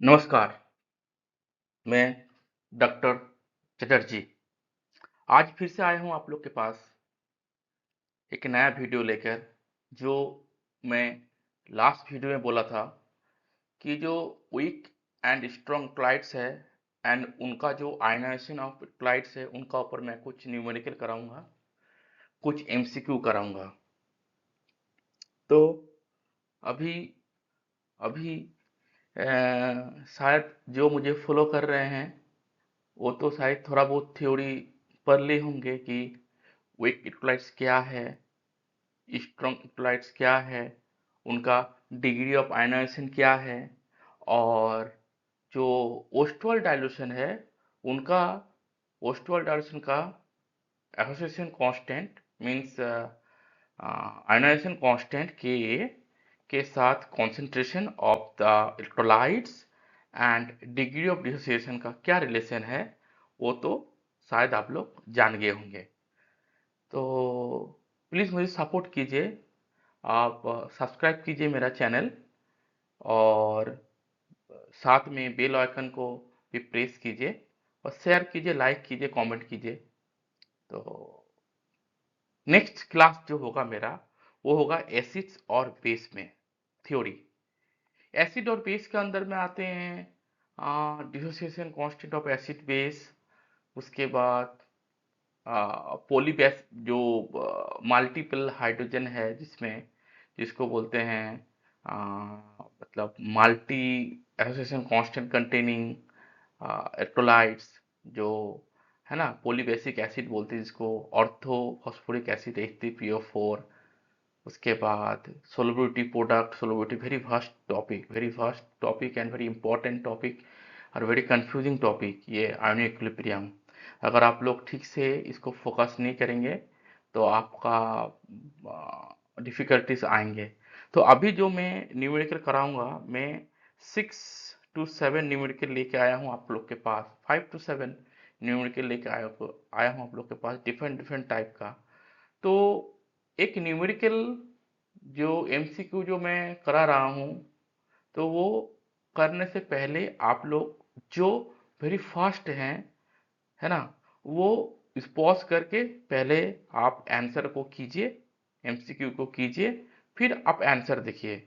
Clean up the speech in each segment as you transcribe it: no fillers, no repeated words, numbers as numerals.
नमस्कार, मैं डॉक्टर चटर्जी। आज फिर से आया हूँ आप लोग के पास एक नया वीडियो लेकर, जो मैं लास्ट वीडियो में बोला था कि जो वीक एंड स्ट्रॉन्ग इलेक्ट्रोलाइट्स है एंड उनका जो आयनाइजेशन ऑफ इलेक्ट्रोलाइट्स है, उनका ऊपर मैं कुछ न्यूमेरिकल कराऊंगा, कुछ एमसीक्यू कराऊंगा। तो अभी अभी शायद जो मुझे फॉलो कर रहे हैं वो तो शायद थोड़ा बहुत थ्योरी पढ़ लिए होंगे कि वीक इलेक्ट्रोलाइट्स क्या है, स्ट्रॉन्ग इलेक्ट्रोलाइट्स क्या है, उनका डिग्री ऑफ आयनाइजेशन क्या है, और जो ओस्टोल डाइल्यूशन है उनका ओस्टोल डाइल्यूशन का association constant means ionization constant के साथ concentration of the electrolytes and degree of dissociation का क्या रिलेशन है, वो तो शायद आप लोग जान गए होंगे। तो प्लीज़ मुझे सपोर्ट कीजिए, आप सब्सक्राइब कीजिए मेरा चैनल, और साथ में बेल आइकन को भी प्रेस कीजिए, और शेयर कीजिए, लाइक कीजिए, कमेंट कीजिए। तो नेक्स्ट क्लास जो होगा मेरा, वो होगा एसिड्स और बेस में थ्योरी। एसिड और बेस के अंदर में आते हैं dissociation constant of acid base, उसके बाद पॉलीबेस जो मल्टीपल हाइड्रोजन है, जिसको बोलते हैं मतलब multi association constant containing electrolytes, जो है ना, पॉलीबेसिक एसिड बोलते हैं जिसको, ऑर्थो फॉस्फोरिक एसिड H3PO4। उसके बाद solubility product, solubility, very vast topic and very important topic और वेरी कंफ्यूजिंग टॉपिक, ये आयोनिक इक्विलिब्रियम। अगर आप लोग ठीक से इसको फोकस नहीं करेंगे तो आपका डिफिकल्टीज आएंगे। तो अभी जो मैं न्यूमेरिकल कराऊंगा, मैं 6 to 7 न्यूमेरिकल लेके आया हूँ आप लोग के पास, 5 to 7 न्यूमेरिकल लेके आया हूँ आप लोग के पास, डिफरेंट डिफरेंट टाइप का। तो एक न्यूमेरिकल जो एमसीक्यू जो मैं करा रहा हूँ, तो वो करने से पहले आप लोग जो वेरी फास्ट हैं, है ना, वो इस पॉज करके पहले आप आंसर को कीजिए, एमसीक्यू को कीजिए, फिर आप आंसर देखिए।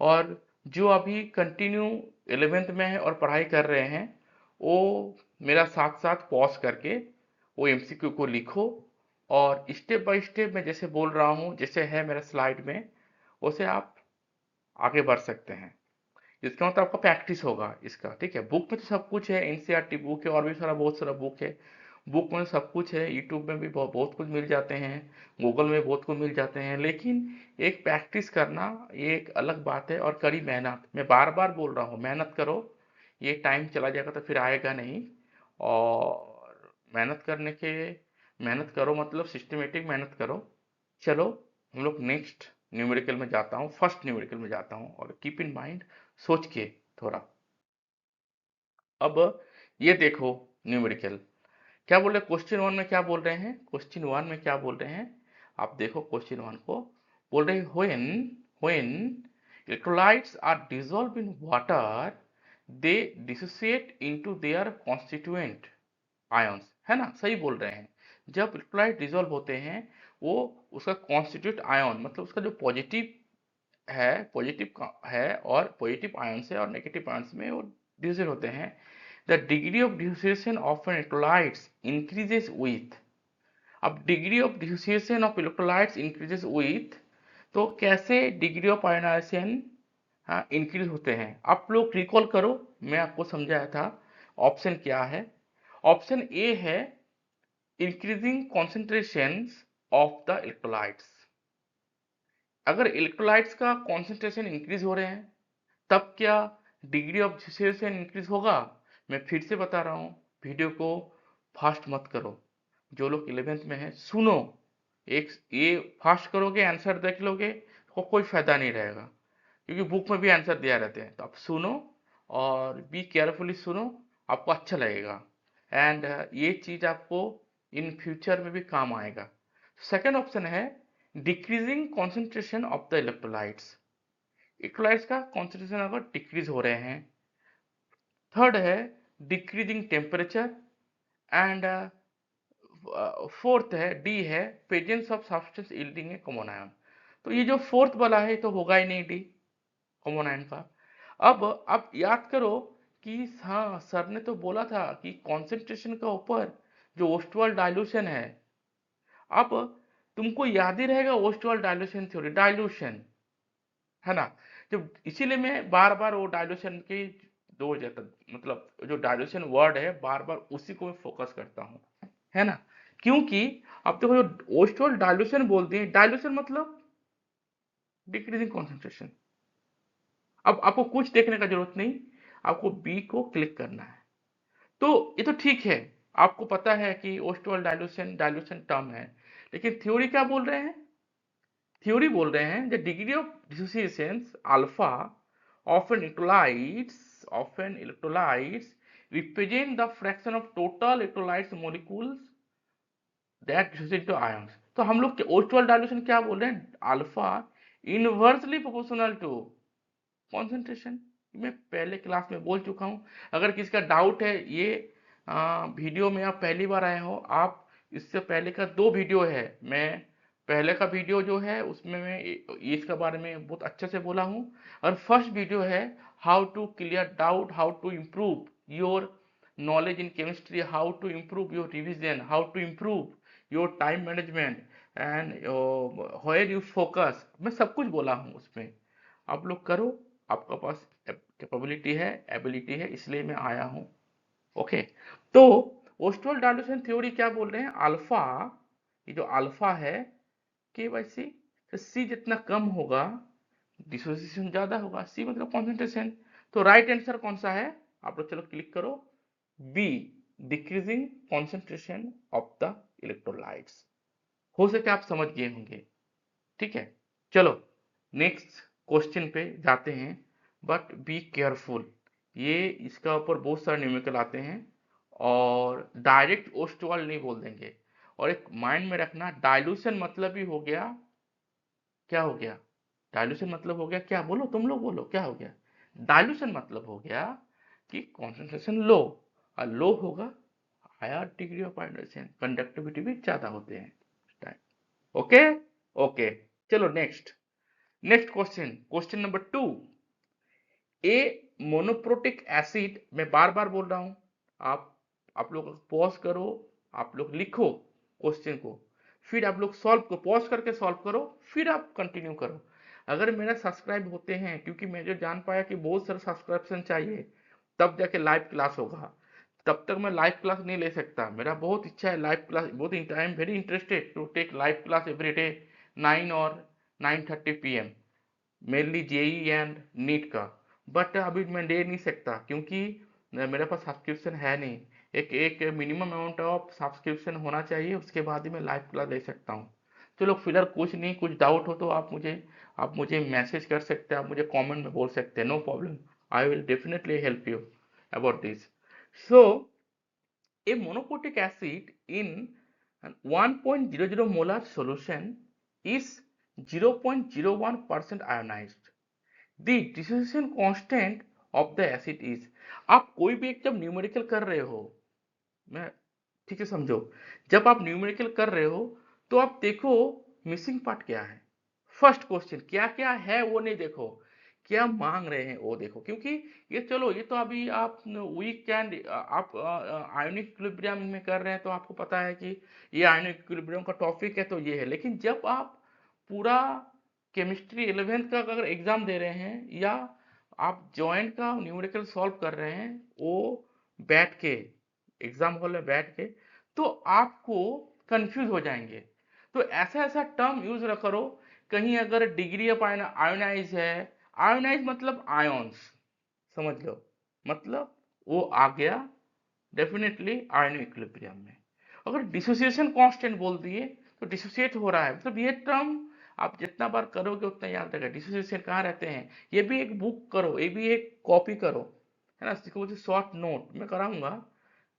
और जो अभी कंटिन्यू 11th में है और पढ़ाई कर रहे हैं, वो मेरा साथ साथ पॉज करके वो एमसीक्यू को लिखो, और स्टेप बाय स्टेप मैं जैसे बोल रहा हूँ, जैसे है मेरा स्लाइड में, उसे आप आगे बढ़ सकते हैं। इसका मतलब आपका प्रैक्टिस होगा इसका, ठीक है। बुक में तो सब कुछ है, एनसीईआरटी बुक है, और भी बहुत सारा बुक है। बुक में सब कुछ है, यूट्यूब में भी बहुत कुछ मिल जाते हैं, गूगल में बहुत कुछ मिल जाते हैं, लेकिन एक प्रैक्टिस करना ये एक अलग बात है, और कड़ी मेहनत, मैं बार बार बोल रहा हूँ, मेहनत करो। ये टाइम चला जाएगा तो फिर आएगा नहीं। और मेहनत करो मतलब सिस्टमेटिक मेहनत करो। चलो, हम लोग नेक्स्ट न्यूमेरिकल में जाता हूँ, फर्स्ट न्यूमेरिकल में जाता हूँ, और कीप इन माइंड, सोच के थोड़ा। अब ये देखो न्यूमेरिकल क्या बोल रहे हैं, क्वेश्चन वन में क्या बोल रहे हैं, क्वेश्चन वन में क्या बोल रहे हैं, आप देखो क्वेश्चन वन को। बोल रहे हैं when electrolytes are dissolve in water, they dissociate into their constituent ions, है ना, सही बोल रहे हैं। जब इलेक्ट्रोलाइट डिसॉल्व होते हैं, वो उसका कॉन्स्टिट्यूट आयन, मतलब उसका जो पॉजिटिव है, और पॉजिटिव आयंस है, और नेगेटिव आयंस में वो डिसोसिएट होते हैं। The degree of dissociation of an electrolytes increases with, अब degree of dissociation of electrolytes increases with, तो कैसे डिग्री ऑफ आयनाइजेशन इंक्रीज होते हैं, आप लोग रिकॉल करो, मैं आपको समझाया था। ऑप्शन क्या है, ऑप्शन ए है increasing concentrations of the electrolytes. अगर इलेक्ट्रोलाइट्स का कॉन्सेंट्रेशन इंक्रीज हो रहे हैं, तब क्या डिग्री ऑफ डिसोसिएशन इंक्रीज होगा। मैं फिर से बता रहा हूँ, वीडियो को फास्ट मत करो, जो लोग 11th में हैं सुनो। एक ये फास्ट करोगे, आंसर देख लोगे तो कोई फायदा नहीं रहेगा, क्योंकि बुक में भी आंसर दिया रहते हैं। तो आप सुनो, और बी केयरफुली सुनो, आपको अच्छा लगेगा, एंड ये चीज आपको इन फ्यूचर में भी काम आएगा। सेकेंड ऑप्शन है decreasing concentration of the electrolytes. Electrolytes का कॉन्सेंट्रेशन अगर डिक्रीज हो रहे हैं, थर्ड है डिक्रीजिंग टेम्परेचर, एंड फोर्थ है डी है presence of substance yielding A common ion. तो ये जो फोर्थ वाला है तो होगा ही नहीं डी कॉमन आयन का। अब आप याद करो कि हाँ सर ने तो बोला था कि कॉन्सेंट्रेशन का ऊपर जो ओस्टवाल डाइल्यूशन है, अब तुमको याद ही रहेगा ओस्टवाल डाइल्यूशन थ्योरी, डाइल्यूशन है ना। जब इसीलिए मैं बार बार वो डाइल्यूशन की दो जाता, मतलब जो डाइल्यूशन वर्ड है बार बार उसी को मैं फोकस करता हूँ, है ना। क्योंकि अब देखो जो ओस्टवाल डाइल्यूशन बोलते हैं, डाइल्यूशन मतलब डिक्रीजिंग कॉन्सेंट्रेशन। अब आपको कुछ देखने का जरूरत नहीं, आपको बी को क्लिक करना है। तो ये तो ठीक है, आपको पता है कि ओस्टवाल डाइल्यूशन डाइल्यूशन टर्म है, लेकिन थ्योरी क्या बोल रहे हैं? थ्योरी बोल रहे हैं the degree of dissociation alpha of an electrolytes represent the fraction of total electrolytes molecules that dissociate to ions. तो हम लोग ओस्टवाल डाइल्यूशन क्या बोल रहे हैं? Alpha inversely proportional to concentration. मैं पहले क्लास में बोल चुका हूँ। अगर किसी का डाउट है ये वीडियो में आप पहली बार आए हो, आप इससे पहले का दो वीडियो है, मैं पहले का वीडियो जो है उसमें मैं इसके बारे में बहुत अच्छे से बोला हूँ, और फर्स्ट वीडियो है how to clear doubt, how to improve your knowledge in chemistry, how to improve your revision, how to improve your time management and where you focus, मैं सब कुछ बोला हूँ उसमें। आप लोग करो, आपका पास कैपेबिलिटी है, एबिलिटी है, इसलिए मैं आया हूँ। ओके। तो ओस्टवाल डाइल्यूशन थ्योरी क्या बोल रहे हैं? अल्फा, ये जो अल्फा है के बाई सी, तो सी जितना कम होगा डिसोसिएशन ज्यादा होगा, सी मतलब कॉन्सेंट्रेशन। तो राइट आंसर कौन सा है? आप लोग चलो क्लिक करो, B, decreasing concentration of the electrolytes. हो सके आप समझ गए होंगे, ठीक है। चलो नेक्स्ट क्वेश्चन पे जाते हैं, बट बी केयरफुल, ये इसका ऊपर बहुत सारे न्यूमेरिकल आते हैं, और डायरेक्ट ओस्टवाल नहीं बोल देंगे। और एक माइंड में रखना, डाइल्यूशन मतलब ही हो गया, क्या हो गया? डाइल्यूशन मतलब हो गया क्या? बोलो तुम लोग, बोलो क्या हो गया? डाइल्यूशन मतलब हो गया कि कॉन्सेंट्रेशन लो, और लो होगा higher degree of ionization, conductivity भी ज्यादा होते हैं। ओके। ओके, चलो next. Next question, question number 2। A monoprotic acid, मैं बार बार बोल रहा हूं, आप लोग पॉज करो, आप लोग लिखो क्वेश्चन को, फिर आप लोग सॉल्व को पॉज करके सॉल्व करो, फिर आप कंटिन्यू करो। अगर मेरा सब्सक्राइब होते हैं, क्योंकि मैं जो जान पाया कि बहुत सारे सब्सक्रिप्शन चाहिए तब जाके लाइव क्लास होगा, तब तक मैं लाइव क्लास नहीं ले सकता। मेरा बहुत इच्छा है लाइव क्लास, बहुत I am very interested to take live class every day 9 और 9:30 PM, mainly JEE and NEET का। बट अभी मैं दे नहीं सकता क्योंकि मेरे पास सब्सक्रिप्शन है नहीं। एक एक मिनिमम अमाउंट ऑफ सब्सक्रिप्शन होना चाहिए, उसके बाद ही मैं लाइव क्लास ले सकता हूँ। चलो फिलहाल कुछ नहीं, कुछ डाउट हो तो आप मुझे मैसेज कर सकते हैं, आप मुझे कमेंट में बोल सकते हैं, no problem, I will definitely help you about this. So a monoprotic acid in 1.00 molar solution is 0.01% ionized. The dissociation constant of the acid is, आप कोई भी एक जब न्यूमेरिकल कर रहे हो, मैं ठीक है समझो, जब आप न्यूमेरिकल कर रहे हो तो आप देखो मिसिंग पार्ट क्या है। फर्स्ट क्वेश्चन क्या क्या है वो नहीं देखो, क्या मांग रहे हैं वो देखो। क्योंकि ये चलो ये तो अभी आप वीक कैन, आप आयोनिक इक्विलिब्रियम में कर रहे हैं तो आपको पता है कि ये आयोनिक इक्विलिब्रियम का टॉपिक है तो ये है। लेकिन जब आप पूरा केमिस्ट्री 11th का अगर एग्जाम दे रहे हैं, या आप जॉइंट का न्यूमेरिकल सॉल्व कर रहे हैं, वो बैठ के एग्जाम हॉल में बैठ के, तो आपको कंफ्यूज हो जाएंगे। तो ऐसा ऐसा टर्म यूज न करो, कहीं अगर डिग्री ऑफ आयोनाइज है, आयोनाइज मतलब आयंस, समझ लो, मतलब वो आ गया डेफिनेटली आयनिक इक्विलिब्रियम में। अगर डिसोसिएशन कांस्टेंट बोल दिए तो डिसोसिएट हो रहा है, मतलब ये टर्म आप जितना बार करोगे उतना याद रहेगा। डिसोसिएशन कहाँ रहते हैं, ये भी एक बुक करो, ये भी एक कॉपी करो, है ना, इसको मुझे शॉर्ट नोट मैं कराऊंगा।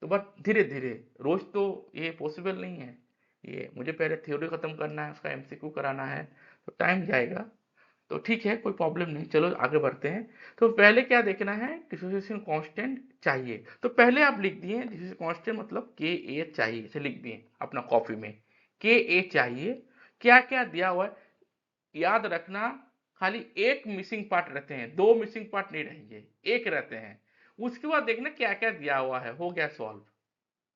तो बट धीरे धीरे, रोज तो ये पॉसिबल नहीं है, ये मुझे पहले थ्योरी खत्म करना है, उसका MCQ कराना है, तो टाइम जाएगा। तो ठीक है, कोई प्रॉब्लम नहीं, चलो आगे बढ़ते हैं। तो पहले क्या देखना है, डिसोसिएशन कांस्टेंट चाहिए। तो पहले आप लिख दिए डिसोसिएशन कांस्टेंट मतलब के ए चाहिए, इसे लिख दिए अपना कॉपी में, के ए चाहिए। क्या क्या दिया हुआ है याद रखना, खाली एक मिसिंग पार्ट रहते हैं, दो मिसिंग पार्ट नहीं रहेंगे, एक रहते हैं। उसके बाद देखना क्या क्या दिया हुआ है, हो गया सॉल्व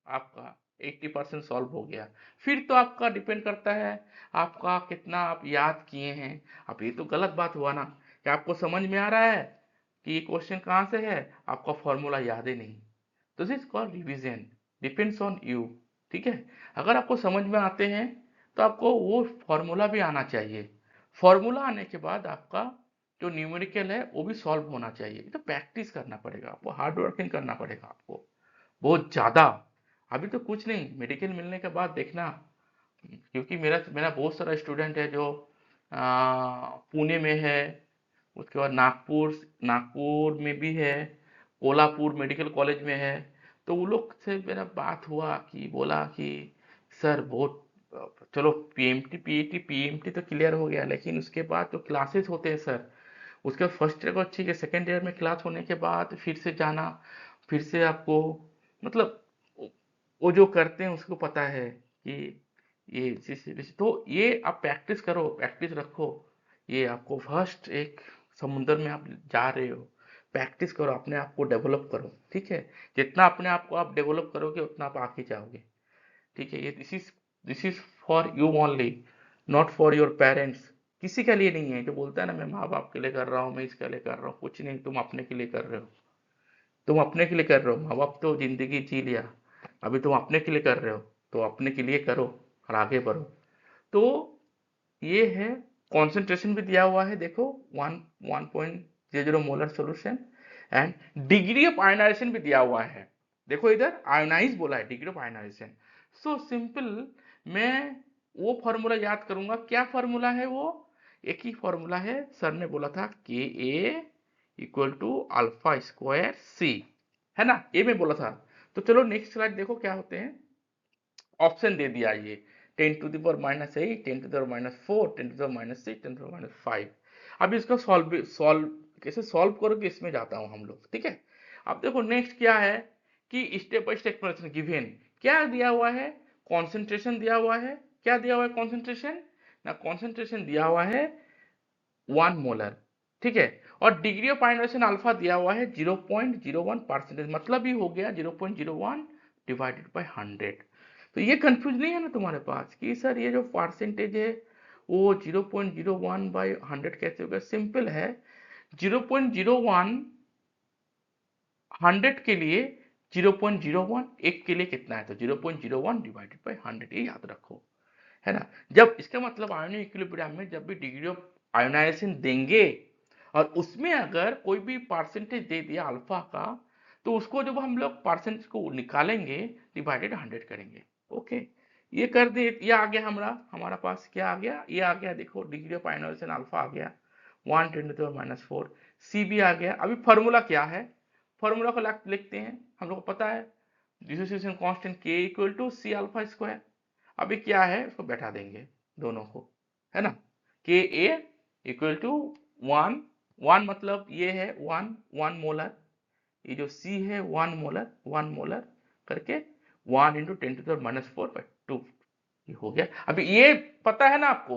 आपका, 80% सॉल्व हो गया। फिर तो आपका डिपेंड करता है आपका कितना आप याद किए हैं। अब ये तो गलत बात हुआ ना कि आपको समझ में आ रहा है कि ये क्वेश्चन कहाँ से है, आपका फॉर्मूला याद ही नहीं। तो this called revision, depends on you. ठीक है, अगर आपको समझ में आते हैं तो आपको वो फॉर्मूला भी आना चाहिए। फॉर्मूला आने के बाद आपका जो न्यूमेरिकल है वो भी सॉल्व होना चाहिए। तो प्रैक्टिस करना पड़ेगा आपको, हार्ड वर्किंग करना पड़ेगा आपको बहुत ज्यादा। अभी तो कुछ नहीं, मेडिकल मिलने के बाद देखना, क्योंकि मेरा मेरा बहुत सारा स्टूडेंट है जो पुणे में है, उसके बाद नागपुर नागपुर में भी है, कोल्हापुर मेडिकल कॉलेज में है। तो वो लोग से मेरा बात हुआ कि बोला कि सर बहुत चलो पीएमटी पीईटी पीएमटी तो क्लियर हो गया, लेकिन उसके बाद जो क्लासेस होते हैं सर, उसके फर्स्ट ईयर को ठीक है, सेकेंड ईयर में क्लास होने के बाद फिर से जाना, फिर से आपको मतलब वो जो करते हैं उसको पता है कि तो ये आप प्रैक्टिस करो, प्रैक्टिस रखो। ये आपको फर्स्ट एक समुंदर में आप जा रहे हो, प्रैक्टिस करो, अपने आप को डेवलप करो। ठीक है, जितना अपने आप को आप डेवलप करोगे उतना आप आगे जाओगे। ठीक है, ये this is for you only, not for your parents. किसी के लिए नहीं है जो बोलता है ना मैं माँ बाप के लिए कर रहा हूँ, मैं इसके लिए कर रहा हूँ, कुछ नहीं, तुम अपने के लिए कर रहे हो। तुम अपने के लिए कर रहे हो, माँ बाप तो जिंदगी जी लिया, अभी तुम अपने के लिए कर रहे हो, तो अपने के लिए करो और आगे बढ़ो। तो ये है, कंसंट्रेशन भी दिया हुआ है देखो, 1.00 molar solution, and degree of ionization भी दिया हुआ है। देखो इधर आयोनाइज बोला है, degree of ionization. So simple, मैं वो फॉर्मूला याद करूंगा, क्या फॉर्मूला है वो, एक ही फॉर्मूला है, सर ने बोला था के a equal to alpha square सी, है ना, ये मैं बोला था। तो चलो नेक्स्ट स्लाइड देखो क्या होते हैं, ऑप्शन दे दिया ये, 10⁻⁻8, 10⁻⁴, 10⁻⁶, 10⁻⁵। अब इसको सॉल्व कैसे सॉल्व करोगे इसमें जाता हूं हम लोग। ठीक है, अब देखो नेक्स्ट क्या है कि step by step explanation given, क्या दिया हुआ है, कॉन्सेंट्रेशन दिया हुआ है। क्या दिया हुआ है कॉन्सेंट्रेशन, ना कॉन्सेंट्रेशन दिया हुआ है 1 मोलर। ठीक है, और डिग्री ऑफ आयोनाइजेशन अल्फा दिया हुआ है 0.01%, मतलब ही हो गया 0.01 डिवाइडेड बाय 100। तो ये कंफ्यूज नहीं है ना तुम्हारे पास कि सर ये जो परसेंटेज है वो 0.01 बाय 100 कैसे होगा, सिंपल है, 0.01 100 के लिए 0.01 एक के लिए कितना है, तो 0.01 डिवाइडेड बाय 100, ये याद रखो, है ना। जब इसका मतलब आयोनिक इक्विलिब्रियम में जब भी डिग्री ऑफ आयोनाइजेशन देंगे और उसमें अगर कोई भी परसेंटेज दे दिया अल्फा का, तो उसको जब हम लोग परसेंटेज को निकालेंगे डिवाइडेड 100 करेंगे। ओके, ये कर दे, ये आ गया हमारा हमारा पास क्या आ गया, ये आ गया देखो, डिग्री ऑफ आयोनाइजेशन अल्फा आ गया 1 × 10⁻⁴, सी भी आ गया। अभी फॉर्मूला क्या है, फॉर्मूला को लिखते हैं, हम लोग को पता है डिसोसिएशन कांस्टेंट के equal to C alpha square. अभी क्या है उसको बैठा देंगे दोनों को, है ना, के ए इक्वल टू 1 मतलब ये है 1 मोलर, ये जो सी है 1 मोलर करके 1 × 10⁻⁴/2, ये हो गया। अभी ये पता है ना आपको,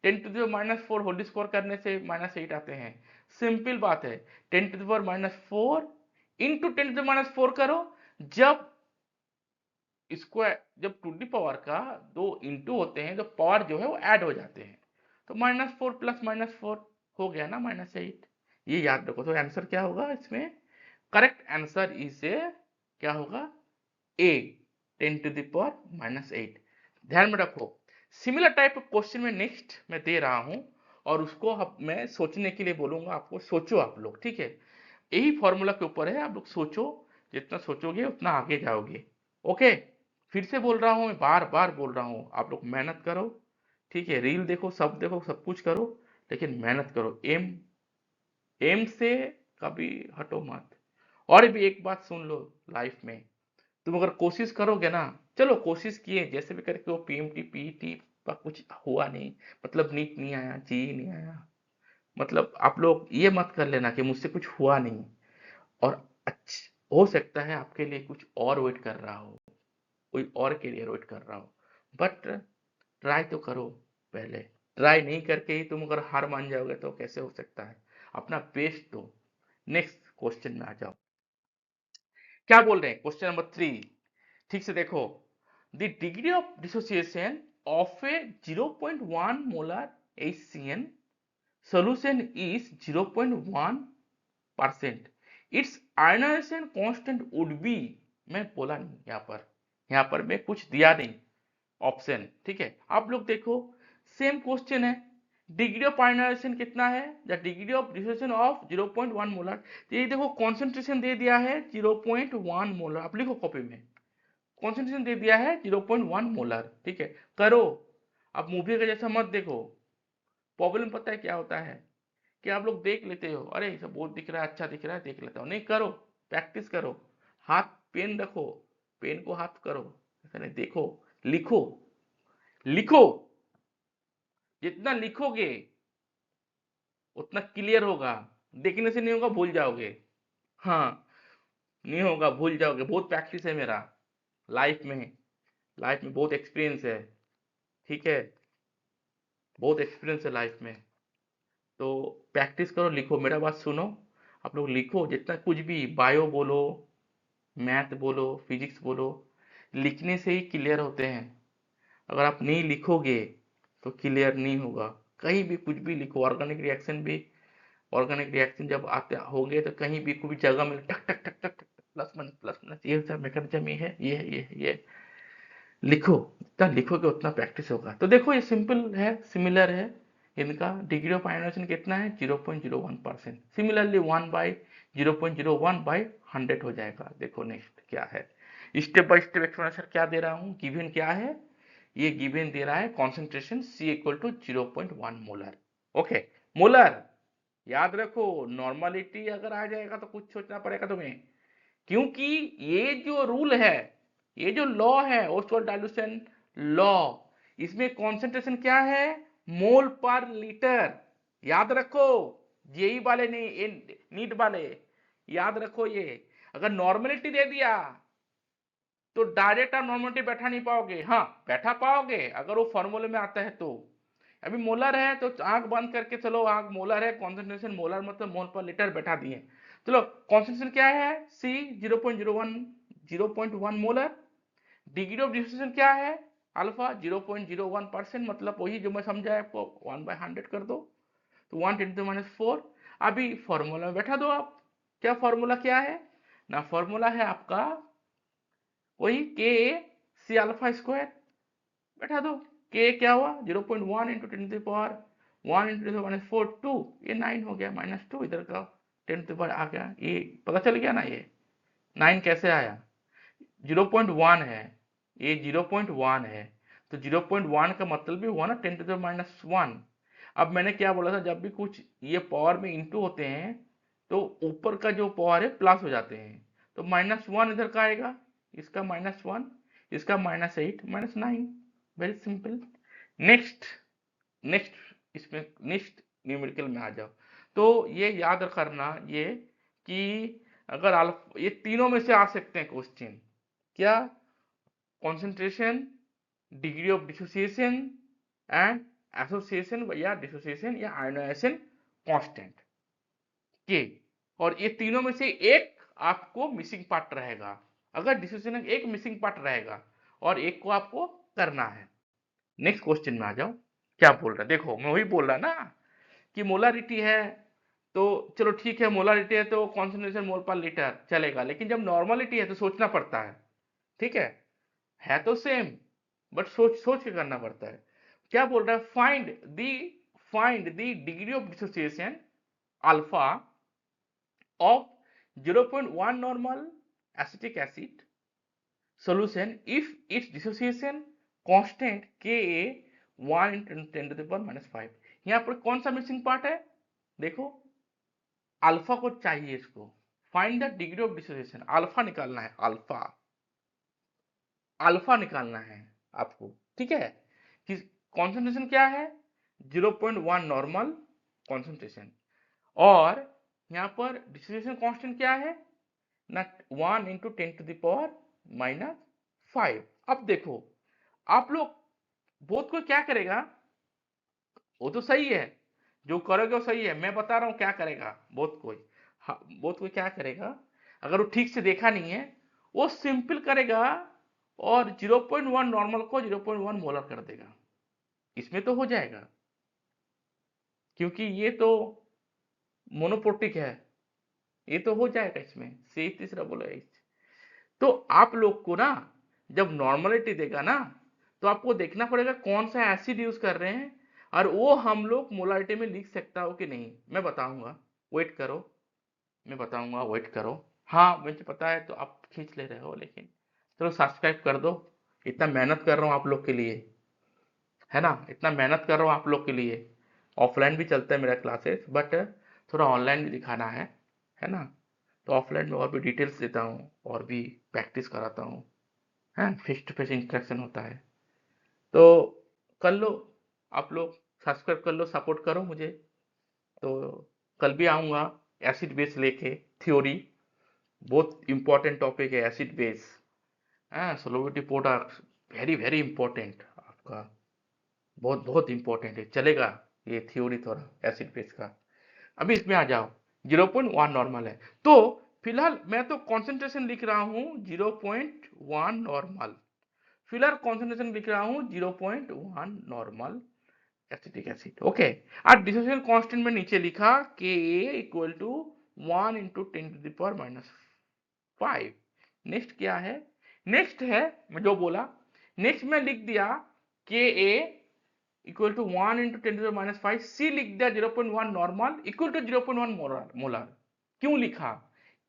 10⁻⁴ होल स्क्वायर करने से -8 आते हैं, सिंपल बात है। 10⁻⁴ इंटू 10⁻⁴ करो, जब स्क्वायर, जब टू दी पावर का दो इंटू होते हैं तो पावर जो है वो ऐड हो जाते हैं, तो -4 प्लस -4 हो गया ना -8, ये याद रखो। तो आंसर क्या होगा इसमें, करेक्ट आंसर इज ए, क्या होगा, ए, 10⁻⁻8। ध्यान में रखो, सिमिलर टाइप ऑफ क्वेश्चन में नेक्स्ट मैं दे रहा हूं, और उसको मैं सोचने के लिए बोलूंगा आपको, सोचो आप लोग। ठीक है, यही फॉर्मूला के ऊपर है, आप लोग सोचो, जितना सोचोगे उतना आगे जाओगे। ओके, फिर से बोल रहा हूँ, मैं बार बार बोल रहा हूँ, आप लोग मेहनत करो। ठीक है, रील देखो, सब कुछ करो, लेकिन मेहनत करो, एम एम से कभी हटो मत। और भी एक बात सुन लो, लाइफ में तुम अगर कोशिश करोगे ना, चलो कोशिश किए जैसे भी करके, वो पीएमटी पीईटी का कुछ हुआ नहीं, मतलब नीट नहीं आया, जी नहीं आया, मतलब आप लोग ये मत कर लेना कि मुझसे कुछ हुआ नहीं, और हो सकता है आपके लिए कुछ और वेट कर रहा हो, कोई और करियर वेट कर रहा हो, बट ट्राई तो करो पहले। ट्राई नहीं करके ही तुम अगर हार मान जाओगे तो कैसे हो सकता है? अपना बेस्ट दो। नेक्स्ट क्वेश्चन में आ जाओ। क्या बोल रहे हैं क्वेश्चन नंबर 3, ठीक से देखो। The degree of dissociation of a 0.1 molar HCN solution is 0.1%, its ionization constant would be. मैं बोला नहीं यहाँ पर मैं कुछ दिया नहीं ऑप्शन, ठीक है। आप लोग देखो, सेम क्वेश्चन है, डिग्री ऑफ आयनाइजेशन कितना है, the degree of dissociation of 0.1 molar. तो ये देखो कॉन्सेंट्रेशन दे दिया है 0.1 मोलर, आप लिखो कॉपी में, कॉन्सेंट्रेशन दे दिया है 0.1 मोलर, ठीक है। करो, अब मूवी का जैसा मत देखो। प्रॉब्लम पता है क्या होता है कि आप लोग देख लेते हो, अरे सब बहुत दिख रहा है, अच्छा दिख रहा है, देख लेता हूँ, नहीं करो, प्रैक्टिस करो। हाथ पेन रखो, पेन को हाथ करो, ऐसा नहीं, देखो, लिखो, लिखो, जितना लिखोगे उतना क्लियर होगा। देखने से नहीं होगा, भूल जाओगे। हाँ, नहीं होगा, भूल जाओगे। बहुत प्रैक्टिस है मेरा लाइफ में, लाइफ में बहुत एक्सपीरियंस है, ठीक है, बहुत एक्सपीरियंस है लाइफ में। तो प्रैक्टिस करो, लिखो, मेरा बात सुनो। आप लोग लिखो, जितना कुछ भी, बायो बोलो, मैथ बोलो, फिजिक्स बोलो, लिखने से ही क्लियर होते हैं। अगर आप नहीं लिखोगे तो क्लियर नहीं होगा। कहीं भी कुछ भी लिखो, ऑर्गेनिक रिएक्शन भी, ऑर्गेनिक रिएक्शन जब आते होंगे तो कहीं भी कोई जगह में टक टक टक टक टक, प्लस माइनस ये सब मैकेनिज्म ये है, ये है, ये है, ये। लिखो, जितना लिखोगे उतना प्रैक्टिस होगा। तो देखो, ये सिंपल है, सिमिलर है। इनका डिग्री ऑफ आयोनाइजेशन कितना है, 0.01%। सिमिलरली 1/0.01/100 हो जाएगा। देखो नेक्स्ट क्या है, स्टेप बाय स्टेप एक्सप्लेनेशन क्या दे रहा हूँ, गिवन क्या है, ये गिवन दे रहा है concentration C equal to 0.1 molar. Okay, molar याद रखो, नॉर्मलिटी अगर आ जाएगा तो कुछ सोचना पड़ेगा तुम्हें, क्योंकि ये जो रूल है, ये जो लॉ है, ओस्वाल्ड डाइल्यूशन लॉ, इसमें कॉन्सेंट्रेशन क्या है, मोल पर लीटर। याद रखो, जेई वाले नहीं, नीट वाले, याद रखो ये। अगर नॉर्मलिटी दे दिया तो डायरेक्ट आप नॉर्मलिटी बैठा नहीं पाओगे, हाँ बैठा पाओगे अगर वो फॉर्मूले में आता है तो। अभी मोलर है तो आंख बंद करके चलो, आंख मोलर है, कॉन्सेंट्रेशन मोलर मतलब मोल पर लीटर बैठा दिए। चलो, कॉन्सेंट्रेशन क्या है, सी 0.01 मोलर। डिग्री ऑफ डिसोसिएशन क्या है, अल्फा 0.01%, मतलब वही जो मैं समझाया आपको, 1/100 कर दो तो 1 × 10⁻⁴। अभी फॉर्मूला में बैठा दो आप, क्या फॉर्मूला क्या है ना, फॉर्मूला है आपका वही के सी अल्फा स्क्वायर, बैठा दो। के क्या हुआ, 0.1 इंटू 10⁻1 × 10⁻⁴ 2, ये 9 हो गया, -2 इधर का 10 आ गया, ये पता चल गया ना, ये 9 कैसे आया, 0.1 है, ये 0.1 है, तो 0.1 का मतलब भी हुआ ना 10⁻⁻1। अब मैंने क्या बोला था, जब भी कुछ ये पावर में इंटू होते हैं तो ऊपर का जो पावर है प्लस हो जाते हैं, तो -1 इधर का आएगा, इसका -1, इसका -8 -9, वेरी सिंपल। नेक्स्ट, नेक्स्ट, इसमें नेक्स्ट न्यूमेरिकल में आ जाओ। तो ये याद करना ये कि अगर अल्फा, ये तीनों में से आ सकते हैं क्वेश्चन, क्या, concentration, degree of dissociation and association या डिसोसिएशन या आयोनाइजेशन कांस्टेंट के, और ये तीनों में से एक आपको मिसिंग पार्ट रहेगा। अगर डिसोसिएशन एक मिसिंग पार्ट रहेगा और एक को आपको करना है। नेक्स्ट क्वेश्चन में आ जाओ, क्या बोल रहा है, देखो मैं वही बोल रहा ना कि मोलारिटी है तो चलो ठीक है, मोलारिटी है तो कॉन्सेंट्रेशन मोल पर लीटर चलेगा, लेकिन जब नॉर्मलिटी है तो सोचना पड़ता है, ठीक है तो सेम, बट सोच सोच के करना पड़ता है। क्या बोल रहा है, find the degree of dissociation alpha of 0.1 normal acetic acid solution if its dissociation constant Ka 1 × 10⁻⁵। यहाँ पर कौन सा मिसिंग पार्ट है, देखो अल्फा को चाहिए, इसको find the degree of dissociation, alpha निकालना है, अल्फा, अल्फा निकालना है आपको, ठीक है। कि कॉन्सेंट्रेशन क्या है, 0.1 नॉर्मल, कॉन्सेंट्रेशन, और यहाँ पर डिस्ट्रीब्यूशन कांस्टेंट क्या है ना, 1 इंटू 10⁻⁻5। अब देखो आप लोग बोथ को क्या करेगा, वो तो सही है, जो करोगे वो सही है, मैं बता रहा हूं क्या करेगा बोथ को। हाँ, बोथ को क्या करेगा, अगर वो ठीक से देखा नहीं है, वो सिंपल करेगा और 0.1 नॉर्मल को 0.1 मोलर कर देगा, इसमें तो हो जाएगा, क्योंकि ये तो मोनोपोटिक है, ये तो हो जाएगा इसमें से तीसरा बोला है। तो आप लोग को ना जब नॉर्मलिटी देगा ना, तो आपको देखना पड़ेगा कौन सा एसिड यूज कर रहे हैं, और वो हम लोग मोलारिटी में लिख सकता हो कि नहीं, मैं बताऊंगा, वेट करो, मैं बताऊंगा, वेट करो। हाँ मुझे पता है, तो आप खींच ले रहे हो, लेकिन चलो सब्सक्राइब कर दो, इतना मेहनत कर रहा हूँ आप लोग के लिए, है ना, इतना मेहनत कर रहा हूँ आप लोग के लिए। ऑफलाइन भी चलता है मेरा क्लासेस, बट थोड़ा ऑनलाइन भी दिखाना है ना, तो ऑफलाइन में और भी डिटेल्स देता हूँ और भी प्रैक्टिस कराता हूँ, है, फेस टू फेस इंटरेक्शन होता है। तो कर लो, आप लोग सब्सक्राइब कर लो, सपोर्ट करो मुझे। तो कल भी आऊँगा एसिड बेस लेके, थ्योरी, बहुत इंपॉर्टेंट टॉपिक है एसिड बेस, हाँ, solubility product, very very important आपका, बहुत बहुत इंपॉर्टेंट है, चलेगा ये थ्योरी थोड़ा एसिड बेस का। अभी इसमें आ जाओ, 0.1 नॉर्मल है, तो फिलहाल मैं तो कॉन्सेंट्रेशन लिख रहा हूँ 0.1 नॉर्मल, फिलहाल कॉन्सेंट्रेशन लिख रहा हूँ 0.1 नॉर्मल एसिटिक एसिड, ओके। और डिसोसिएशन कांस्टेंट में नीचे लिखा Ka equal to 1 into 10⁻⁵। Next क्या है, नेक्स्ट है मैं जो बोला, नेक्स्ट में लिख दिया Ka इक्वल टू 1 इंटू 10⁻⁵, सी लिख दिया 0.1 नॉर्मल इक्वल टू 0.1 मोलर। क्यों लिखा,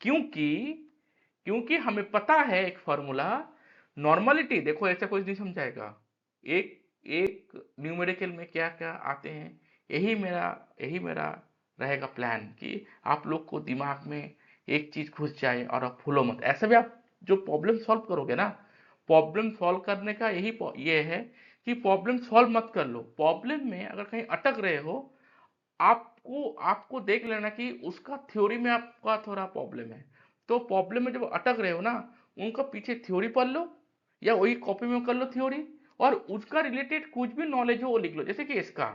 क्योंकि क्योंकि हमें पता है एक फॉर्मूला, नॉर्मलिटी देखो ऐसा कोई नहीं समझाएगा, एक एक न्यूमेरिकल में क्या क्या आते हैं, यही मेरा रहेगा प्लान, कि आप लोग को दिमाग में एक चीज घुस जाए और आप भूलो मत, ऐसे भी आप जो प्रॉब्लम सॉल्व करोगे ना, प्रॉब्लम सॉल्व करने का यही ये है कि प्रॉब्लम सॉल्व मत कर लो, प्रॉब्लम में अगर कहीं अटक रहे हो, आपको आपको देख लेना कि उसका थ्योरी में आपका थोड़ा प्रॉब्लम है, तो प्रॉब्लम में जब अटक रहे हो ना, उनका पीछे थ्योरी पढ़ लो या वही कॉपी में कर लो थ्योरी, और उसका रिलेटेड कुछ भी नॉलेज हो वो लिख लो, जैसे कि इसका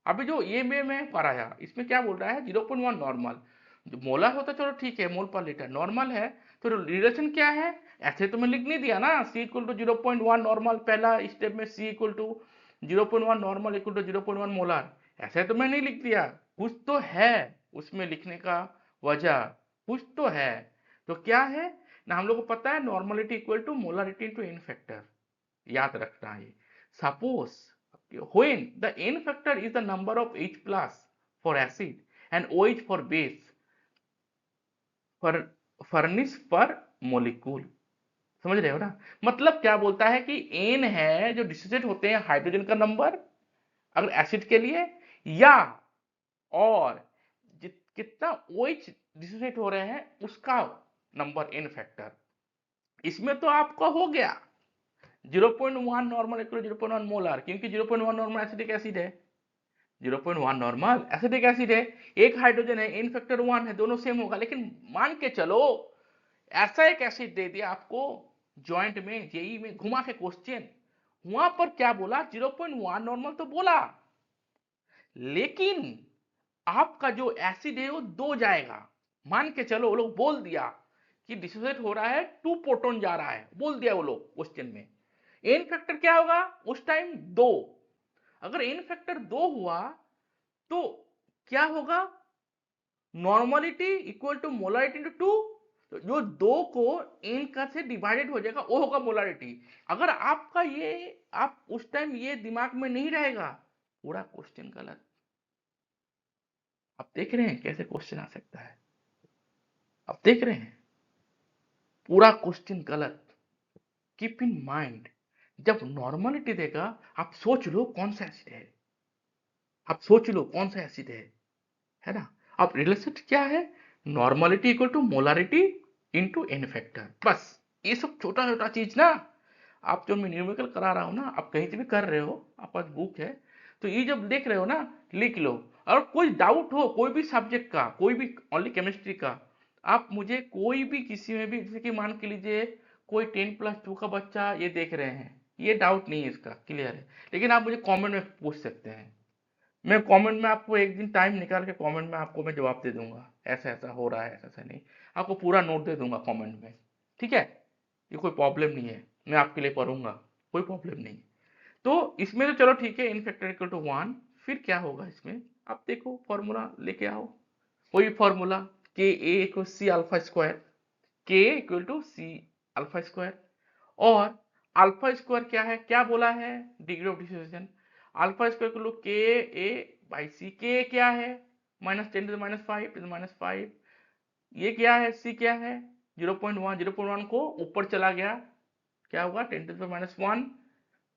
अभी जो ये मैं पढ़ाया, इसमें क्या बोल रहा है 0.1 नॉर्मल, जो मोलर होता चलो ठीक है, मोल पर लीटर नॉर्मल है, तो रिलेशन क्या है, ऐसे तो मैं लिख नहीं दिया ना, सी इक्वल टू 0.1 नॉर्मल, पहला स्टेप में C equal to 0.1 normal equal to 0.1 molar, ऐसे तो मैं नहीं लिख दिया, कुछ तो है उसमें लिखने का वजह, कुछ तो है, तो क्या है ना, हम लोग को पता है normality equal to molarity into N factor, याद रखना है। Suppose when the n factor is the number of H plus for acid and OH for base for furnace per molecule, समझ रहे हो ना, मतलब क्या बोलता है कि n है जो डिसोसिएट होते हैं हाइड्रोजन का नंबर अगर एसिड के लिए, या और कितना OH डिसोसिएट हो रहे हैं उसका नंबर n फैक्टर, इसमें तो आपका हो गया 0.1 नॉर्मल इक्वल 0.1 मोलर, क्योंकि 0.1 नॉर्मल एसिडिक एसिड है, 0.1 नॉर्मल एसिडिक एसिड है, एक हाइड्रोजन है, इन फैक्टर 1 है, दोनों सेम होगा, लेकिन मान के चलो ऐसा एक एसिड दे दिया आपको जॉइंट में, जेई में घुमा के क्वेश्चन, वहां पर क्या बोला 0.1 नॉर्मल तो बोला, लेकिन आपका जो एसिड है वो 2 जाएगा, मान के चलो वो लोग बोल दिया कि डिसोसिएट हो रहा है 2 प्रोटॉन जा रहा है, बोल दिया वो लोग क्वेश्चन में, एन फैक्टर क्या होगा उस टाइम 2, अगर एन फैक्टर 2 हुआ तो क्या होगा, normality equal to molarity into 2, तो जो 2 को एन का से डिवाइडेड हो जाएगा वो होगा मोलरिटी, अगर आपका ये आप उस टाइम ये दिमाग में नहीं रहेगा, पूरा क्वेश्चन गलत। आप देख रहे हैं कैसे क्वेश्चन आ सकता है, आप देख रहे हैं पूरा क्वेश्चन गलत, कीप इन माइंड, जब नॉर्मलिटी देगा आप सोच लो कौन सा एसिड है, आप सोच लो कौन सा एसिड है ना, अब रिलेशन क्या है, normality equal to molarity into N factor, बस ये सब छोटा छोटा चीज ना, आप जो मैं न्यूमेरिकल करा रहा हूं ना, आप कहीं से भी कर रहे हो, आप पास बुक है तो ये जब देख रहे हो ना, लिख लो। और कोई डाउट हो कोई भी सब्जेक्ट का, कोई भी, ओनली केमिस्ट्री का, आप मुझे कोई भी किसी में भी, जैसे कि मान के लीजिए कोई 10+2 का बच्चा ये देख रहे हैं, ये डाउट नहीं है, इसका क्लियर है, लेकिन आप मुझे कमेंट में पूछ सकते हैं। मैं कमेंट में आपको एक दिन टाइम निकाल के कमेंट में आपको मैं जवाब दे दूंगा, ऐसा ऐसा हो रहा है, ऐसा ऐसा नहीं, आपको पूरा नोट दे दूंगा कमेंट में, ठीक है। ये कोई प्रॉब्लम नहीं है, मैं आपके लिए पढ़ूंगा, कोई प्रॉब्लम नहीं। तो इसमें तो चलो ठीक है, इन फैक्टर इक्वल टू 1, फिर क्या होगा इसमें, आप देखो फॉर्मूला लेके आओ, कोई formula, K a equal C alpha square, K equal to C alpha square, और अल्फा स्क्वायर क्या है, क्या बोला है, degree of dissociation, alpha square equal to K a by सी, के क्या है -10⁻⁵ ये क्या है, सी क्या है 0.1, 0.1 को ऊपर चला गया, क्या होगा 10⁻⁻1,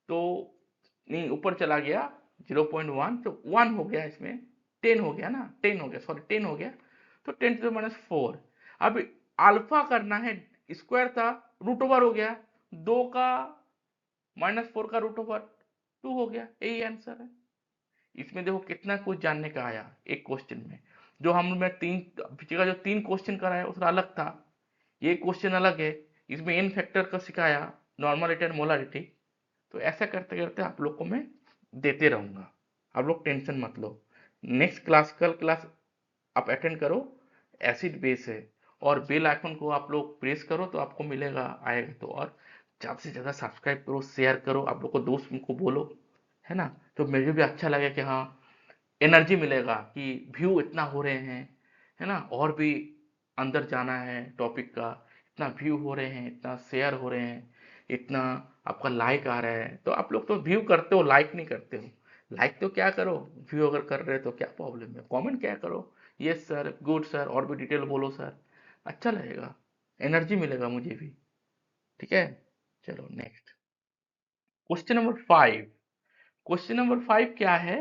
तो नहीं ऊपर चला गया 0.1, तो 1 हो गया, इसमें 10 हो गया ना, 10 हो गया, सॉरी 10 हो गया, तो 10⁻⁴। अब अल्फा करना है, स्क्वायर था, रूट ओवर हो गया, 2 का -4 का रूट ओवर 2 हो गया, यही आंसर है। इसमें देखो कितना कुछ जानने का आया एक क्वेश्चन में, जो हमने तीन पिछले का जो 3 क्वेश्चन कराया उसका अलग था, ये क्वेश्चन अलग है, इसमें एन फैक्टर का सिखाया, नॉर्मलिटी एंड मोलारिटी। तो ऐसा करते करते आप लोग को मैं देते रहूंगा, आप लोग टेंशन मत लो। नेक्स्ट क्लास, कल क्लास आप अटेंड करो, एसिड बेस है, और बेल आइकन को आप लोग प्रेस करो तो आपको मिलेगा, आएगा तो, और ज़्यादा से ज़्यादा सब्सक्राइब करो, शेयर करो, आप लोग को दोस्त को बोलो, है ना, तो मुझे भी अच्छा लगे कि हाँ, एनर्जी मिलेगा कि व्यू इतना हो रहे हैं, है ना, और भी अंदर जाना है टॉपिक का, इतना व्यू हो रहे हैं, इतना शेयर हो रहे हैं, इतना आपका लाइक आ रहा है, तो आप लोग तो व्यू करते हो, लाइक नहीं करते हो, लाइक तो क्या करो, व्यू अगर कर रहे हो तो क्या प्रॉब्लम है, कमेंट क्या करो, यस सर, गुड सर, और भी डिटेल बोलो सर, अच्छा लगेगा, एनर्जी मिलेगा मुझे भी, ठीक है। चलो next, question number 5। Question number 5 क्या है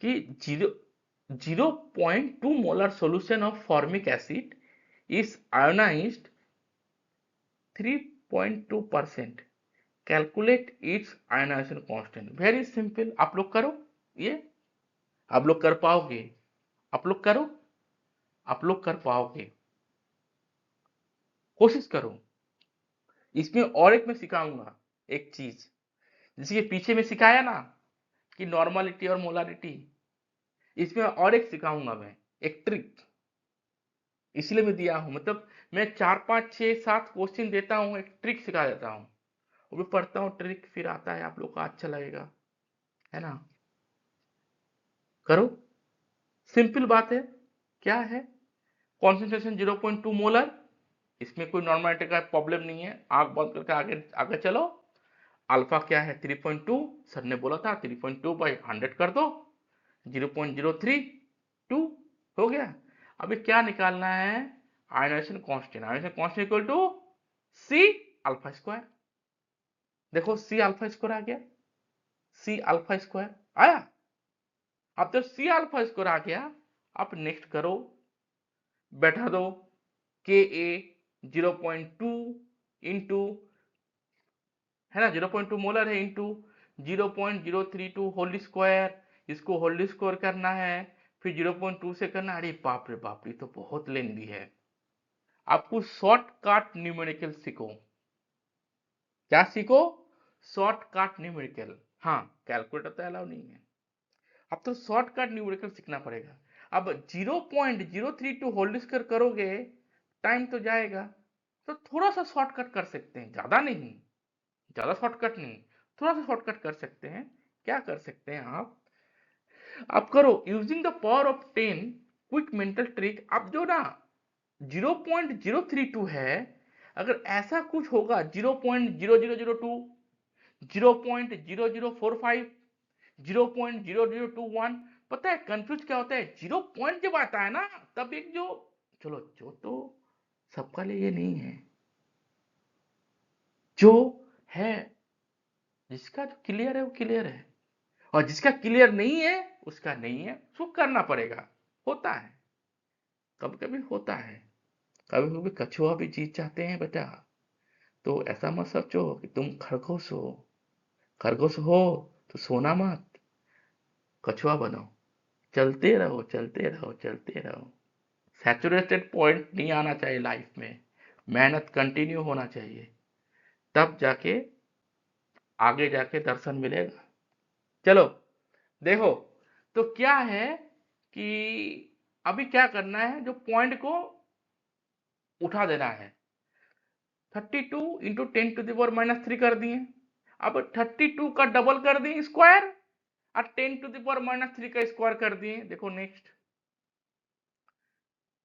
कि 0.2 molar solution of formic acid is ionized 3.2%, calculate its ionization constant. Very simple, आप लोग करो, ये आप लोग कर पाओगे, आप लोग करो, आप लोग कर पाओगे, कोशिश करो। इसमें और एक मैं सिखाऊंगा एक चीज, जैसे कि पीछे में सिखाया ना कि नॉर्मलिटी और मोलारिटी, इसमें और एक सिखाऊंगा मैं, एक ट्रिक, इसलिए मैं दिया हूं, मतलब मैं 4 5 6 7 क्वेश्चन देता हूं, एक ट्रिक सिखा देता हूं, वो भी पढ़ता हूं ट्रिक, फिर आता है आप लोग का, अच्छा लगेगा, है ना, करो, सिंपल बात है, क्या है, कॉन्सेंट्रेशन 0.2 मोलर, इसमें कोई नॉर्मलिटी का प्रॉब्लम नहीं है, आग बंद करके आगे आगे चलो। अल्फा क्या है 3.2, सर ने बोला था 3.2 बाई 100 कर दो, 0.032 हो गया। अभी क्या निकालना है, ionization constant, ionization constant equal to C alpha square, देखो सी अल्फा स्क्वायर आ गया, सी अल्फा स्क्वायर आया। अब तो सी अल्फा स्क्वायर आ गया, अब नेक्स्ट करो, बैठा दो, के ए 0.2 इंटू, है ना, 0.2 मोलर है, इंटू 0.032 होल स्क्वायर, इसको होल स्क्वायर करना है, फिर 0.2 से करना, अरे बाप रे बाप, ये तो बहुत लेंदी है। आपको शॉर्टकट न्यूमेरिकल सीखो, क्या सीखो, शॉर्टकट न्यूमेरिकल, हाँ, कैलकुलेटर तो अलाउ नहीं है, अब तो शॉर्टकट न्यूमेरिकल सीखना पड़ेगा। अब 0.032 होल स्क्वायर करोगे, टाइम तो जाएगा, तो थोड़ा सा शॉर्टकट कर सकते हैं, ज्यादा नहीं, ज्यादा शॉर्टकट नहीं, थोड़ा सा शॉर्टकट कर सकते हैं। क्या कर सकते हैं आप करो using the power of 10, quick mental trick. आप जो ना 0.032 है, अगर ऐसा कुछ होगा 0.0002, 0.0045, 0.0021, पता है कंफ्यूज क्या होता है, 0 पॉइंट जब आता है ना, तब एक जो, चलो जो तो सबका लिए ये नहीं है, जो है, जिसका जो क्लियर है वो क्लियर है, और जिसका क्लियर नहीं है उसका नहीं है, उसको करना पड़ेगा, होता है, कभी कभी होता है, कभी कभी कछुआ भी जीत जाते हैं बेटा, तो ऐसा मत सोचो कि तुम खरगोश हो, खरगोश हो तो सोना मत, कछुआ बनो, चलते रहो चलते रहो चलते रहो। सैचुरेटेड पॉइंट नहीं आना चाहिए लाइफ में, मेहनत कंटिन्यू होना चाहिए, तब जाके आगे जाके दर्शन मिलेगा। चलो देखो, तो क्या है कि अभी क्या करना है, जो पॉइंट को उठा देना है। 32 इंटू 10⁻³ कर दिए। अब 32 का डबल कर दिए स्क्वायर, और 10⁻³ का स्क्वायर कर दिए। देखो नेक्स्ट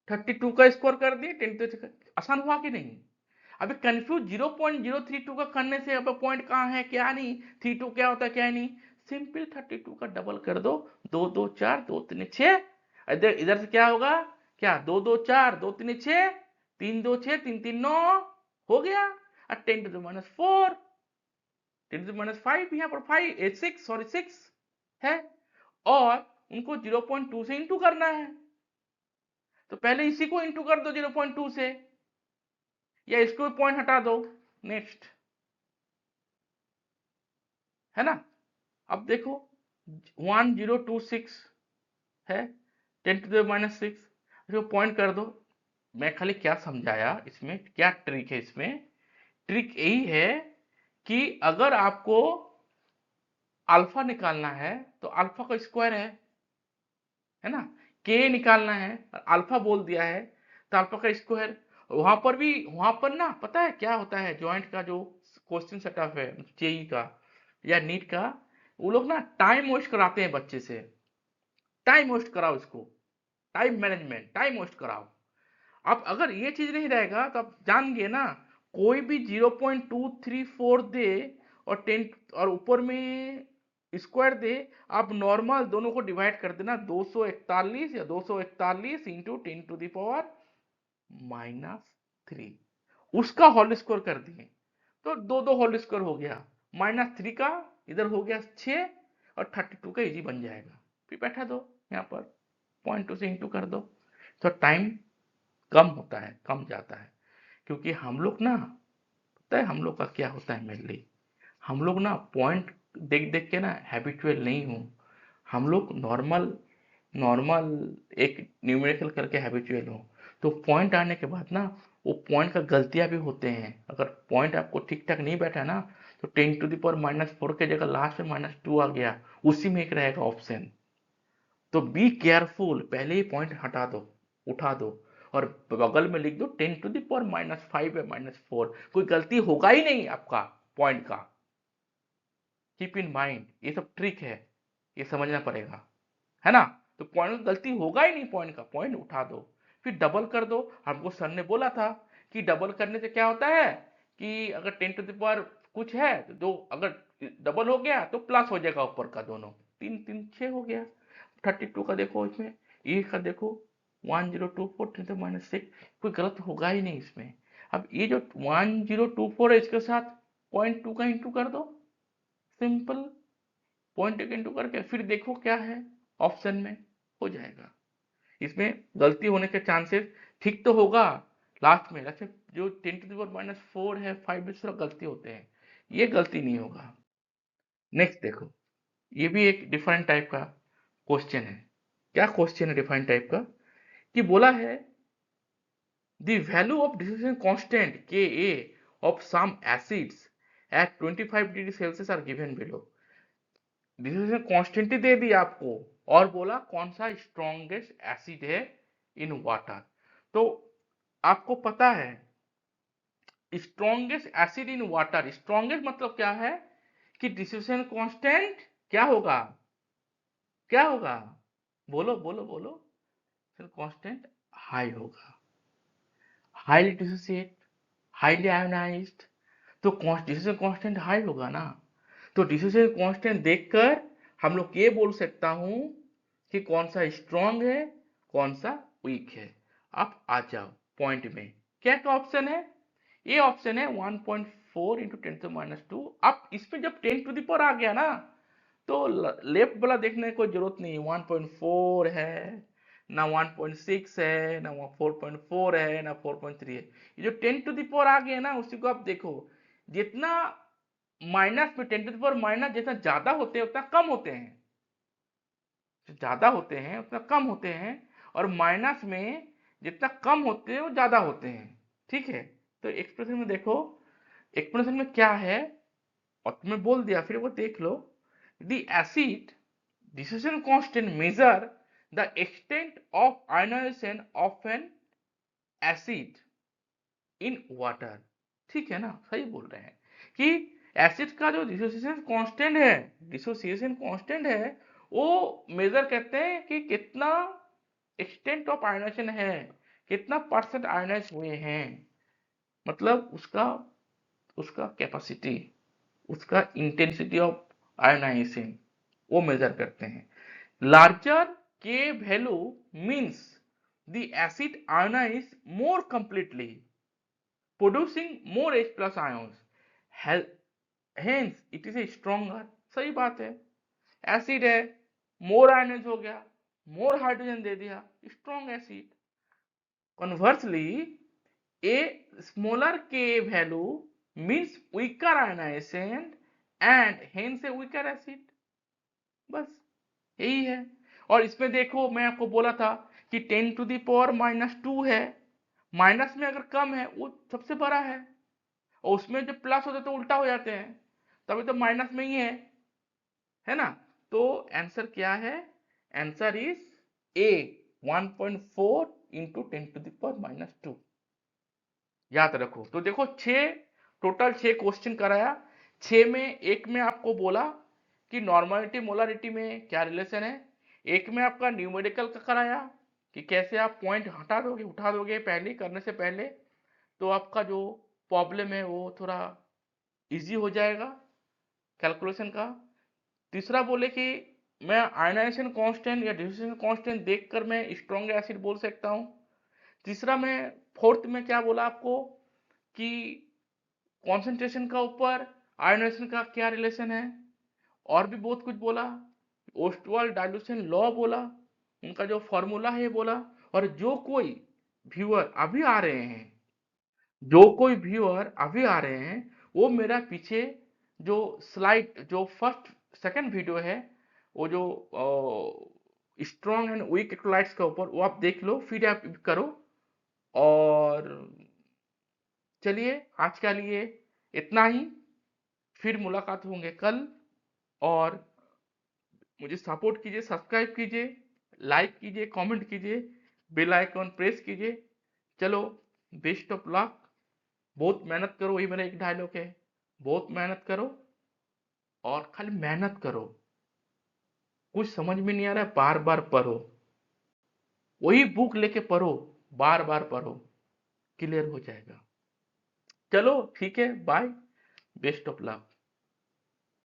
32 का स्क्वायर कर दिए 10⁻²। आसान हुआ कि नहीं? अभी कंफ्यूज 0.032 का करने से, अब पॉइंट कहाँ है क्या नहीं, 32 क्या होता है क्या नहीं। सिंपल 32 का डबल कर दो, 2 2 4 2 3 6। इधर इधर से क्या होगा, क्या 2 2 4 2 3 6, 3 2 6 3 3 9 हो गया। और 10⁻⁴, 10⁻⁵ यहाँ पर 6 सॉरी 6 है, और उनको 0.2 से इंटू करना है। तो पहले इसी को इंटू कर दो 0.2 से, या इसको पॉइंट हटा दो। नेक्स्ट है ना। अब देखो 1026 है, 10⁻⁶, जो पॉइंट कर दो। मैं खाली क्या समझाया इसमें, क्या ट्रिक है इसमें, ट्रिक यही है कि अगर आपको अल्फा निकालना है तो अल्फा का स्क्वायर है ना, के निकालना है, अल्फा बोल दिया है तो अल्फा का स्क्वायर। वहां पर भी, वहां पर ना पता है क्या होता है, ज्वाइंट का जो क्वेश्चन सेटअप है जेई का या नीट का, वो लोग ना टाइम वेस्ट कराते हैं बच्चे से। टाइम वेस्ट कराओ इसको, टाइम मैनेजमेंट, टाइम वेस्ट कराओ। अब अगर ये चीज नहीं रहेगा तो आप जान गए ना, कोई भी 0.234 दे और 10 और ऊपर में स्क्वायर दे, आप नॉर्मल दोनों को डिवाइड कर देना, 241 या 241 इंटू 10⁻⁻3, उसका होल स्क्वायर कर दिए तो दो दो होल स्क्वायर हो गया। -3 का इधर हो गया 6, और 32 का इजी बन जाएगा। फिर बैठा दो यहाँ पर, 0.2 से इंटू कर दो, तो टाइम कम होता है, कम जाता है। क्योंकि हम लोग ना, पता है हम लोग का क्या होता है मेनली, हम लोग ना पॉइंट देख देख के ना हैबिचुअल नहीं हूँ। हम लोग नॉर्मल नॉर्मल एक न्यूमेरिकल करके हैबिचुअल हो, तो पॉइंट आने के बाद ना वो पॉइंट का गलतियां भी होते हैं। अगर पॉइंट आपको ठीक ठाक नहीं बैठा ना, तो 10⁻⁻⁴ के जगह लास्ट में -2 आ गया, उसी में एक रहेगा ऑप्शन। तो बी केयरफुल, पहले ही पॉइंट हटा दो, उठा दो, और बगल में लिख दो 10⁻⁵ या -4, कोई गलती होगा ही नहीं आपका पॉइंट का। कीप इन माइंड, ये सब ट्रिक है, ये समझना पड़ेगा, है ना। तो पॉइंट में गलती होगा ही नहीं, पॉइंट का पॉइंट उठा दो, फिर डबल कर दो। हमको सर ने बोला था कि डबल करने से क्या होता है कि अगर 10 कुछ है तो दो, अगर डबल हो गया तो प्लस हो जाएगा ऊपर का दोनों, 3 3 6 हो गया। 32 का देखो, इसमें ए का देखो 1024 10⁻⁶, कोई गलत होगा ही नहीं इसमें। अब ये जो 1024 है इसके साथ 0.2 का इंटू कर दो, सिंपल, 0.1 इंटू करके फिर देखो क्या है ऑप्शन में, हो जाएगा। इसमें गलती होने के चांसेस ठीक तो होगा लास्ट में, अच्छा जो 10⁻⁴ है 5 में सिर्फ गलती होते हैं, ये गलती नहीं होगा। नेक्स्ट देखो, ये भी एक डिफरेंट टाइप का क्वेश्चन है। क्या क्वेश्चन है डिफरेंट टाइप का, कि बोला है the value of dissociation constant Ka of some acids at 25 degree Celsius are given below. Dissociation constant ही दे दी आपको, और बोला कौन सा स्ट्रॉन्गेस्ट एसिड है इन वाटर। तो आपको पता है strongest acid in water, strongest मतलब क्या है कि डिसोसिएशन कांस्टेंट क्या होगा, क्या होगा, बोलो बोलो बोलो, कांस्टेंट हाई होगा, हाईली डिसोसिएट, हाईली आयोनाइज्ड, तो डिसोसिएशन कांस्टेंट हाई होगा ना। तो डिसोसिएशन कांस्टेंट देखकर हम लोग ये बोल सकता हूं कि कौन सा स्ट्रांग है, कौन सा वीक है। आप आ जाओ पॉइंट में, क्या क्या ऑप्शन है, ये ऑप्शन है 1.4 इंटू 10⁻²। अब इसमें जब 10 आ गया ना, तो लेफ्ट वाला देखने की कोई जरूरत नहीं, 1.4 है ना, 1.6 है ना, 4.4 है ना, 4.3 है। ये जो 10 आ गया ना, उसी को आप देखो, जितना माइनस में 10 माइनस जितना ज्यादा होते हैं उतना कम होते हैं। ज्यादा होते हैं उतना कम होते हैं, और माइनस में जितना कम होते हैं वो ज्यादा होते हैं। ठीक है, तो एक्सप्रेशन में देखो, एक्सप्रेशन में क्या है, और तुम्हें बोल दिया, फिर वो देख लो। The acid dissociation constant measure the extent of ionisation of an acid in water. ठीक है ना, सही बोल रहे हैं कि एसिड का जो डिसोसिएशन कांस्टेंट है वो मेजर करते हैं कि कितना एक्सटेंट ऑफ आयनाइजेशन है, कितना परसेंट आयनाइज हुए हैं, मतलब उसका उसका कैपेसिटी, उसका इंटेंसिटी ऑफ आयनाइजेशन, वो मेजर करते हैं। Larger K value means the acid ionize more completely producing more H plus ions, hence it is a stronger। सही बात है, एसिड है, मोर आयनाइज हो गया, मोर हाइड्रोजन दे दिया, strong acid. Conversely a smaller K value means weaker ionization and hence a weaker acid. बस यही है। और इसमें देखो मैं आपको बोला था कि 10 टू द पावर -2 है, माइनस में अगर कम है वो सबसे बड़ा है, और उसमें जब प्लस होते तो उल्टा हो जाते हैं, तभी तो माइनस में ही है ना। तो आंसर क्या है, आंसर इज ए 1.4 इंटू 10⁻²। याद रखो। तो देखो टोटल 6 क्वेश्चन कराया, 6 में एक में आपको बोला कि नॉर्मलिटी मोलारिटी में क्या रिलेशन है, एक में आपका न्यूमेरिकल का कराया कि कैसे आप पॉइंट हटा दोगे उठा दोगे पहले करने से पहले, तो आपका जो प्रॉब्लम है वो थोड़ा इजी हो जाएगा कैलकुलेशन का। तीसरा बोले कि मैं आयनाइजेशन कांस्टेंट या डिसोसिएशन कांस्टेंट देखकर मैं स्ट्रॉन्ग एसिड बोल सकता हूँ। तीसरा में फोर्थ में क्या बोला आपको कि कॉन्सेंट्रेशन का ऊपर आयनाइजेशन का क्या रिलेशन है, और भी बहुत कुछ बोला, ओस्टवाल्ड डाइल्यूशन लॉ बोला, उनका जो फॉर्मूला है बोला। और जो कोई व्यूअर अभी आ रहे हैं, वो मेरा पीछे जो स्लाइड जो फर्स्ट सेकंड वीडियो है, वो जो स्ट्रॉन्ग एंड वीक इलेक्ट्रोलाइट्स के ऊपर, वो आप देख लो, फिर आप करो। और चलिए आज के लिए इतना ही, फिर मुलाकात होंगे कल। और मुझे सपोर्ट कीजिए, सब्सक्राइब कीजिए, लाइक कीजिए, कमेंट कीजिए, बेल आइकॉन प्रेस कीजिए। चलो, बेस्ट ऑफ लक। बहुत मेहनत करो, वही मेरा एक डायलॉग है, बहुत मेहनत करो, और खाली मेहनत करो। कुछ समझ में नहीं आ रहा है, बार बार पढ़ो, वही बुक लेके पढ़ो, बार बार पढ़ो, क्लियर हो जाएगा। चलो ठीक है, बाय, बेस्ट ऑफ लक।